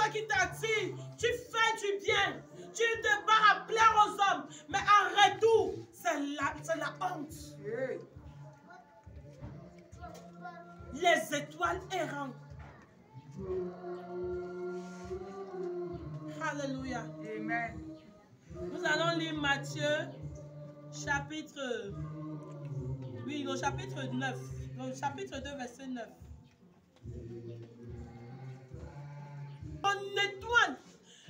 ceux qui t'attirent, tu fais du bien, tu te bats à plaire aux hommes, mais en retour, c'est la honte. Les étoiles errantes. Alléluia. Amen. Nous allons lire Matthieu, chapitre... Oui, le chapitre 9. Le chapitre 2, verset 9. Ton étoile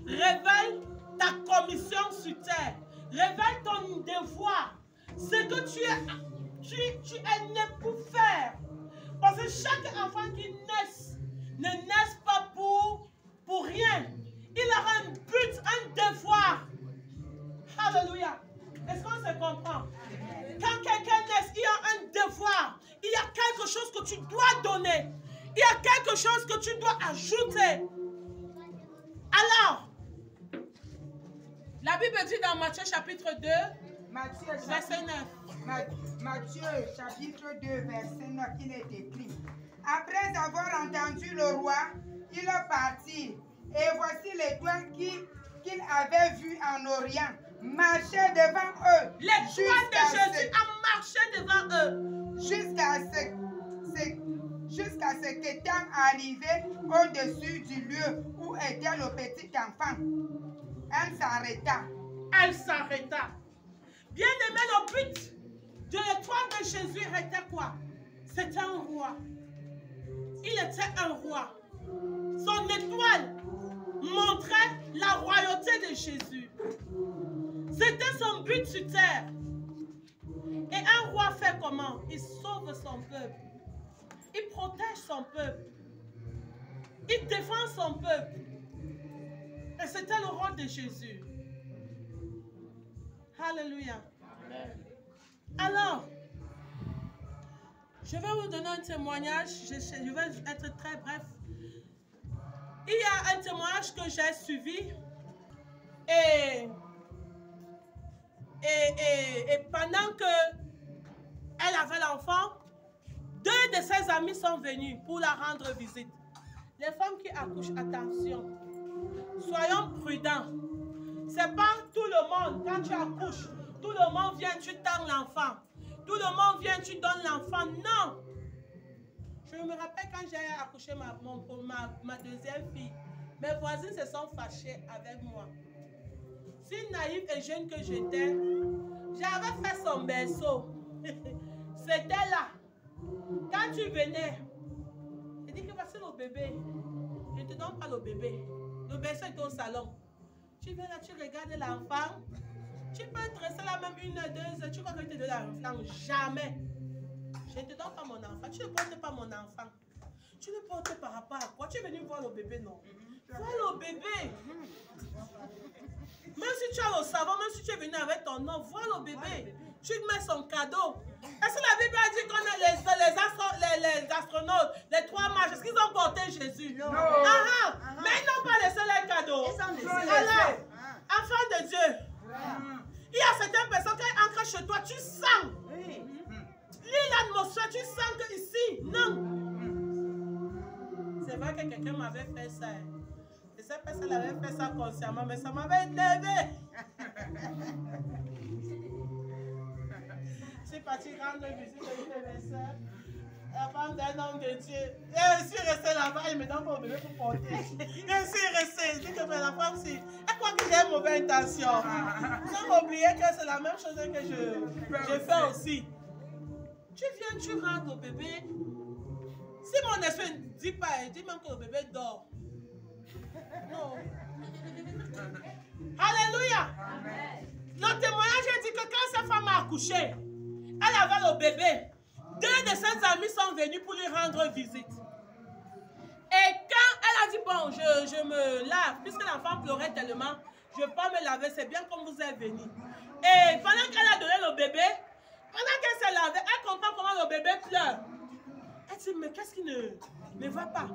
révèle ta commission sur terre. Révèle ton devoir. Ce que tu es né pour faire. Parce que chaque enfant qui naît ne naît pas pour rien. Il aura un but, un devoir. Alléluia. Est-ce qu'on se comprend? Quand quelqu'un naît, il y a un devoir. Il y a quelque chose que tu dois donner. Il y a quelque chose que tu dois ajouter. Alors, la Bible dit dans Matthieu chapitre 2, verset 9. Matthieu chapitre 2, verset 9, il est écrit. Après avoir entendu le roi, il est parti. Et voici l'étoile qu'il avait vue en Orient marchait devant eux. L'étoile de Jésus a marché devant eux. Jusqu'à ce qu'étant arrivé au-dessus du lieu où était le petit enfant, elle s'arrêta. Elle s'arrêta. Bien aimé, le but de l'étoile de Jésus était quoi? C'était un roi. Il était un roi. Son étoile montrait la royauté de Jésus. C'était son but sur terre. Et un roi fait comment? Il sauve son peuple. Il protège son peuple. Il défend son peuple. Et c'était le rôle de Jésus. Alléluia. Alors, je vais vous donner un témoignage. Je vais être très bref. Il y a un témoignage que j'ai suivi. Et pendant que elle avait l'enfant, deux de ses amis sont venus pour la rendre visite. Les femmes qui accouchent, attention. Soyons prudents. C'est pas tout le monde, quand tu accouches, tout le monde vient, tu tends l'enfant. Tout le monde vient, tu donnes l'enfant. Non. Je me rappelle quand j'ai accouché ma deuxième fille, mes voisines se sont fâchées avec moi. Si naïve et jeune que j'étais, j'avais fait son berceau. C'était là. Quand tu venais, je dis que voici le bébé. Je ne te donne pas le bébé. Le berceau est au salon. Tu viens là, tu regardes l'enfant. Tu peux être resté là même 1 heure, 2 heures. Tu crois que je te donne l'enfant? Jamais. Je ne te donne pas mon enfant. Tu ne portes pas mon enfant. Tu ne portes par rapport à quoi? Tu es venu voir le bébé, non? Vois le bébé. Même si tu as le savon, même si tu es venu avec ton nom, vois le bébé. Tu mets son cadeau. Est-ce que la Bible a dit qu'on a les astronautes, les 3 mages, est-ce qu'ils ont porté Jésus? Non. Mais ils n'ont pas laissé les cadeaux. Alors, enfant de Dieu, il y a certaines personnes qui entrent chez toi, tu sens. Lis l'atmosphère, tu sens que ici, non. C'est vrai que quelqu'un m'avait fait ça. Et cette personne avait fait ça consciemment, mais ça m'avait énervé. Je suis partie rendre visite à une de mes soeurs. La femme d'un homme de Dieu. Et je suis restée là-bas, il me donne mon bébé pour porter. Et je suis restée. Je dis que la femme, si elle croit que j'ai une mauvaise intention. Sans oublier que c'est la même chose que je fais aussi. Tu viens, tu rentres au bébé. Si mon esprit ne dit pas, il dit même que le bébé dort. Non. Alléluia. Le témoignage dit que quand sa femme a accouché, elle avait le bébé. 2 de ses amis sont venus pour lui rendre visite. Et quand elle a dit, bon, je me lave, puisque l'enfant pleurait tellement, je ne vais pas me laver, c'est bien comme vous êtes venus. Et pendant qu'elle a donné le bébé, pendant qu'elle s'est lavée, elle comprend comment le bébé pleure. Elle dit, mais qu'est-ce qui ne va pas?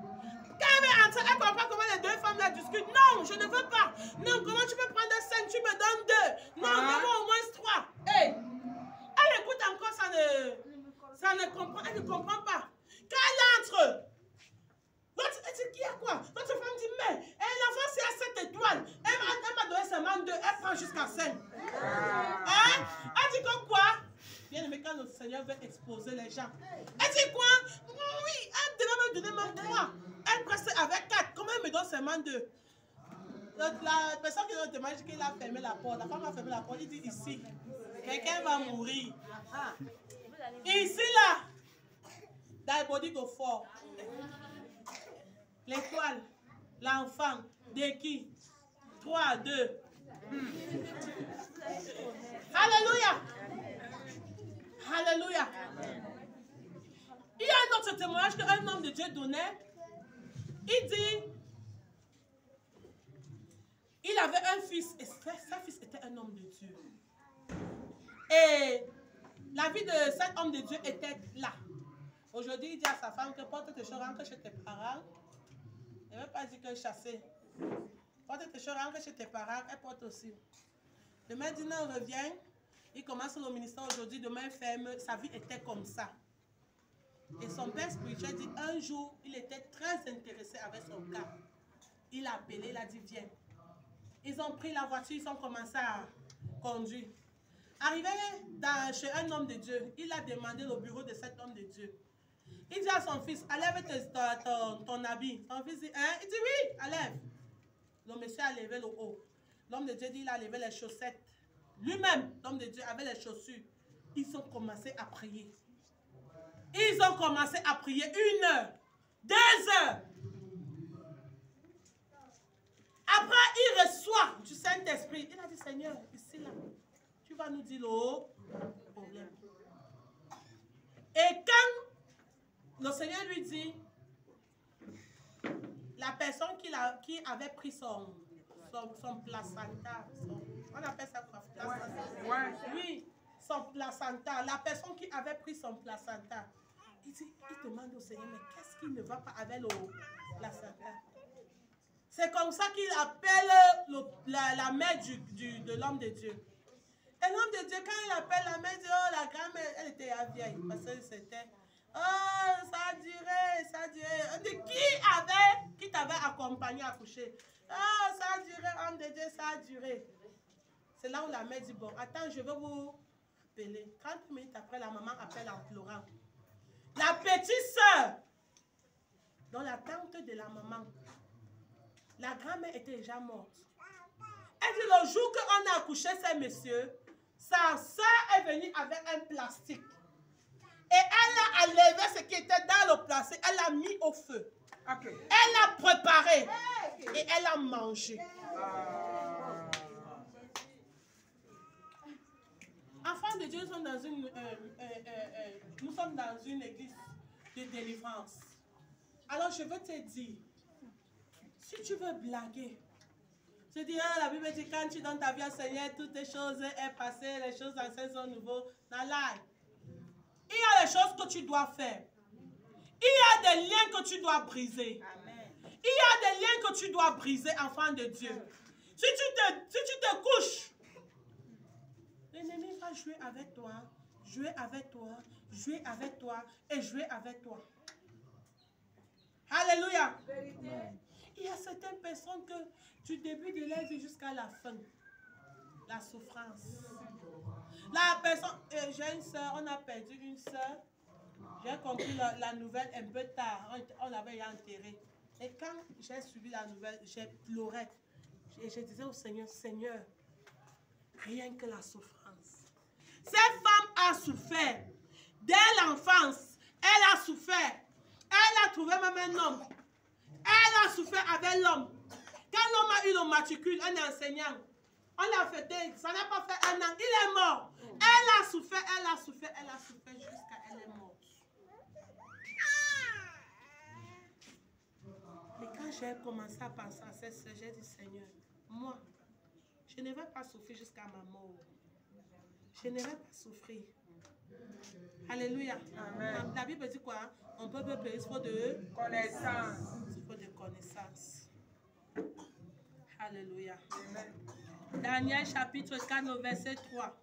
Quand elle est entrée, elle comprend comment les 2 femmes là discutent. Non, je ne veux pas. Non, comment tu peux prendre 5, tu me donnes 2. Non, donne-moi au moins 3. Hey. Elle écoute encore, ça ne comprend, elle ne comprend pas. Quand elle entre, l'autre, elle dit, qui a quoi? L'autre femme dit, mais l'enfant enfants jusqu'à 5. Hein? Elle dit que quoi? Bien aimé, quand le Seigneur veut exposer les gens. Elle dit quoi? Oui, elle devait me donner même 3. Elle presse avec 4. Comment elle me donne seulement 2? La personne qui nous demande qu'il a fermé la porte. La femme a fermé la porte. Il dit ici. Quelqu'un va mourir. Ici, là. Dans le body go fort. L'étoile. L'enfant. De qui? 3, 2. Alléluia. Alléluia. Il y a un autre témoignage qu'un homme de Dieu donnait. Il dit, il avait un fils et sa fils était un homme de Dieu. Et la vie de cet homme de Dieu était là. Aujourd'hui, il dit à sa femme que porte tes choses, rentre chez tes parents. Il ne veut pas dire que chasser. Porte tes choses, rentre chez tes parents, elle porte aussi. Demain, dîner, on revient. Il commence le ministère aujourd'hui, demain, il ferme. Sa vie était comme ça. Et son père spirituel dit, un jour, il était très intéressé avec son cas. Il a appelé, il a dit, viens. Ils ont pris la voiture, ils ont commencé à conduire. Arrivé chez un homme de Dieu, il a demandé le bureau de cet homme de Dieu. Il dit à son fils, enlève ton habit. Son fils dit, hein? Il dit, oui, enlève. Le monsieur a levé le haut. L'homme de Dieu dit, il a levé les chaussettes. Lui-même, l'homme de Dieu, avait les chaussures. Ils ont commencé à prier. Ils ont commencé à prier 1 heure, 2 heures. Après, il reçoit du Saint-Esprit. Il a dit, Seigneur, ici, là, tu vas nous dire le problème. Et quand le Seigneur lui dit, la personne qui avait pris son placenta, on appelle ça quoi? Placenta. Oui, son placenta. La personne qui avait pris son placenta, il demande au Seigneur, mais qu'est-ce qui ne va pas avec le placenta? C'est comme ça qu'il appelle la mère de l'homme de Dieu. Et l'homme de Dieu, quand il appelle la mère, il dit, oh, la grand-mère, elle était vieille. Parce que c'était, oh, ça a duré, ça a duré. On dit, qui t'avait accompagné à coucher? Oh, ça a duré, homme de Dieu, ça a duré. C'est là où la mère dit, bon, attends, je vais vous appeler. 30 minutes après, la maman appelle en pleurant. La petite sœur, dans la tante de la maman, la grand-mère était déjà morte. Elle dit, le jour qu'on a accouché ces messieurs, sa soeur est venue avec un plastique. Et elle a enlevé ce qui était dans le plastique. Elle l'a mis au feu. Okay. Elle l'a préparé. Et elle a mangé. Enfants de Dieu, nous sommes dans une église de délivrance. Alors je veux te dire, si tu veux blaguer, je dis, la Bible dit, quand tu donnes ta vie au Seigneur, toutes les choses sont passées, les choses anciennes sont nouvelles. Il y a les choses que tu dois faire. Il y a des liens que tu dois briser. Amen. Il y a des liens que tu dois briser, enfant de Dieu. Si tu te couches, l'ennemi va jouer avec toi, jouer avec toi, jouer avec toi et jouer avec toi. Alléluia. Amen. Il y a certaines personnes que du début de leur vie jusqu'à la fin, la souffrance. La personne, j'ai une soeur, on a perdu une soeur. J'ai compris la nouvelle un peu tard, on l'avait enterrée. Et quand j'ai suivi la nouvelle, j'ai pleuré. Et je disais au Seigneur, Seigneur, rien que la souffrance. Cette femme a souffert. Dès l'enfance, elle a souffert. Elle a trouvé même un homme. Elle a souffert avec l'homme. Quand l'homme a eu le matricule, un enseignant, on l'a fêté, ça n'a pas fait 1 an, il est mort. Elle a souffert, elle a souffert, elle a souffert jusqu'à elle est morte. Et quand j'ai commencé à penser à cette soeur, j'ai dit, Seigneur, moi, je ne vais pas souffrir jusqu'à ma mort. Je ne vais pas souffrir. Alléluia. Amen. La Bible dit quoi? On peut périr, il faut de connaissance. Il faut de connaissance. Alléluia. Amen. Daniel chapitre 4, verset 3.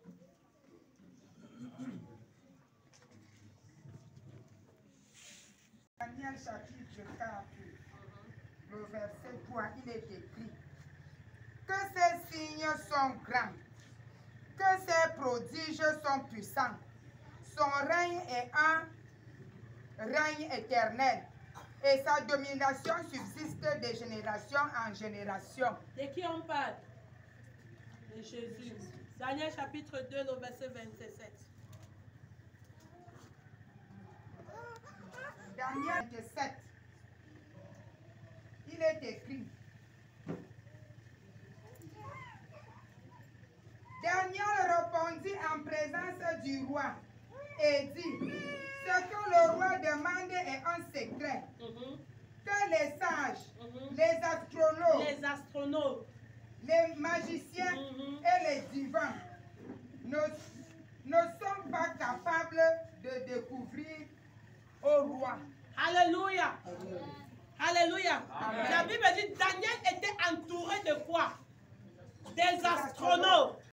Daniel chapitre 4, le verset 3, il est écrit. que ses signes sont grands, que ses prodiges sont puissants. Son règne est un règne éternel et sa domination subsiste de génération en génération. De qui on parle? De Jésus. Daniel chapitre 2, le verset 27. Daniel 27. Il est écrit. Daniel répondit en présence du roi et dit, ce que le roi demande est un secret, que les sages, les astronomes, les magiciens et les divins ne sont pas capables de découvrir au roi. Alléluia. Alléluia. La Bible dit Daniel était entouré de quoi? Des astronomes.